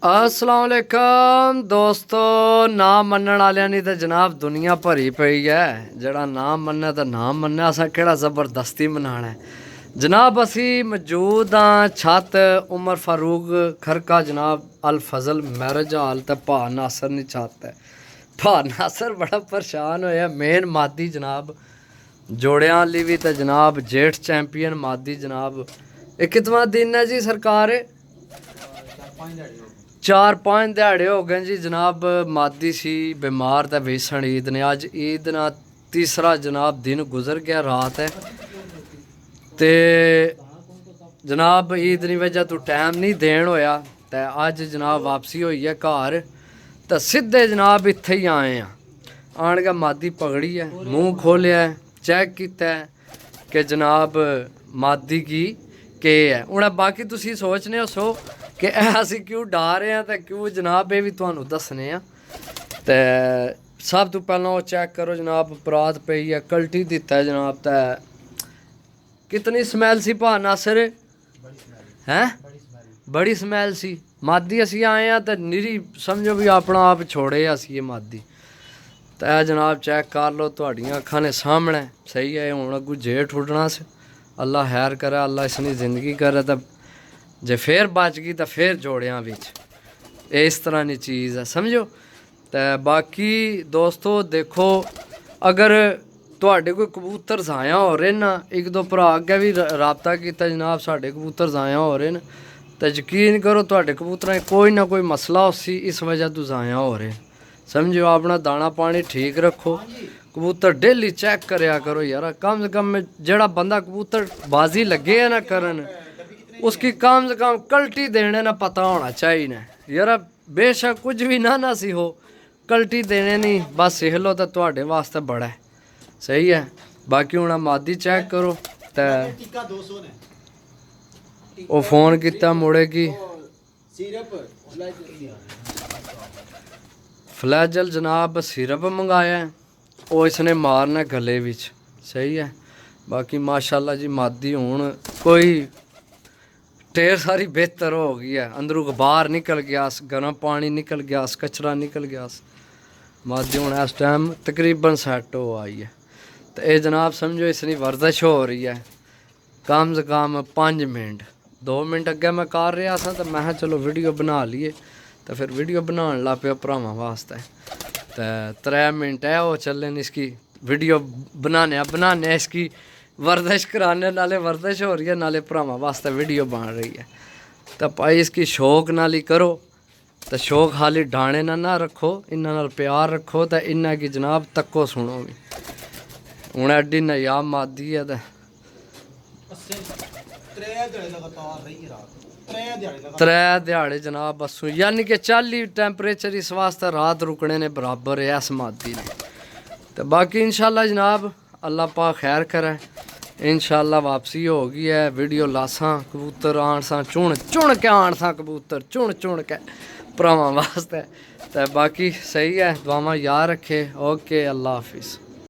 अस्सलाम वालेकुम दोस्तों, नाम मनण वालियां दी ते जनाब दुनिया भरी पई है। जड़ा नाम मन्ने ते नाम मन्ने, असां केड़ा ज़बरदस्ती मनाना है जनाब। असी मौजूद हाँ छत उमर फारूक खरका जनाब अल फजल मैरिज हाल ते भा नासर नी छत है। भा नासर बड़ा परेशान होया। मेन मादी जनाब जोड़ियां आली भी ते जनाब जेठ चैंपियन मादी जनाब। ये कितवां दिन है जी सरकार? 4-5 दिहाड़े हो गए जी जनाब। मादी सी बीमार ते वेसन ईद ने, अज ईद ना तीसरा जनाब दिन गुजर गया, रात है ते जनाब ईद दी वजह तो टाइम नहीं देन होया ते अज जनाब वापसी हुई है घर। तो सीधे जनाब इत्थे ही आए हैं। आन के मादी पकड़ी है, मूँह खोलिया है, चेक किया कि जनाब मादी की के है। उन्हें बाकी तुसी सोचने हो सो कि असी क्यों डा रहे हैं तो क्यों जनाब, ये भी तुहानू दसने आ। तो सब तो पहला वो चेक करो जनाब, परात पई है, कल्टी दिता है जनाब। तो कितनी स्मैल सी भा नासर हैं? बड़ी स्मैल सी मादी। असी आए हैं तो निरी समझो भी अपना आप छोड़े असी ये मादी। तो जनाब चेक कर लो, तुहाड़ियां अखां ने सामने सही है। हुण अगू जेठ उड्डना से, अल्लाह खैर करे, अल्लाह इसनी जिंदगी करे। तो जे फिर बच गई तो फिर जोड़ियां बिच इस तरह की चीज़ है, समझो। तो बाकी दोस्तों देखो, अगर तुहाडे कोई कबूतर ज़ाया हो रहे ना, एक दो भरा अगे भी रबता किया जनाब, साढ़े कबूतर ज़ाया हो रहे हैं, तो यकीन करो तुहाडे कबूतरें कोई ना कोई मसला उसी इस वजह तो ज़ाया हो रहे। समझो अपना दाना पानी ठीक रखो, कबूतर डेली चेक करया करो यार। कम से कम जड़ा बंदा कबूतर बाजी लगे है ना करन, उसकी कम से कम कल्टी देने ना पता होना चाहिए ना यार। बेशक कुछ भी ना सी हो, कल्टी देने नहीं बस सीख लो तो तुहाडे वास्ते बड़ा है, सही है। बाकी हूँ मादी चेक करो। तो वो फोन किया मुड़े की फ्लैजल जनाब सिरप मंगाया है, वो इसने मारना गले विच, सही है। बाकी माशाल्लाह जी मादी हूँ कोई ढेर सारी बेहतर हो गई है। अंदरों बाहर निकल गया, गर्म पानी निकल गया, कचरा निकल गया। मादी हूँ इस टाइम तकरीबन सैट हो आई है। तो ये जनाब समझो इसकी वर्जिश हो रही है कम से कम 5 मिनट। 2 मिनट अगे मैं कर रहा था तो मैं चलो वीडियो बना लिए, तो फिर वीडियो बनाने लग पे भरावां वास्ते। तो 3 मिनट है वो चले इसकी वीडियो बनाने इसकी वर्जिश कराने, नाले वर्जिश हो रही है नाले भरावां वास्ते वीडियो बन रही है। तो भाई इसकी शौक नाल ही करो। तो शौक खाली डाने ना रखो, इन्हां प्यार रखो। तो इन्ना की जनाब तक्को सुनो भी। हूँ एडी नायाब मादी है तो 3 दिहाड़े जनाब बसू, यानी कि 40 टैंपरेचर इस वास्ते रात रुकने ने बराबर है इस मादी ने। तो बाकी इंशाल्लाह जनाब अल्लाह पाक खैर करे, इंशाल्लाह वापसी हो गई है। वीडियो लासा कबूतर आन सा, चुन के आन सा कबूतर, चुन के भरावां वास्ते। तो बाकी सही है, दुआवां याद रखे। ओके, अल्लाह हाफिज़।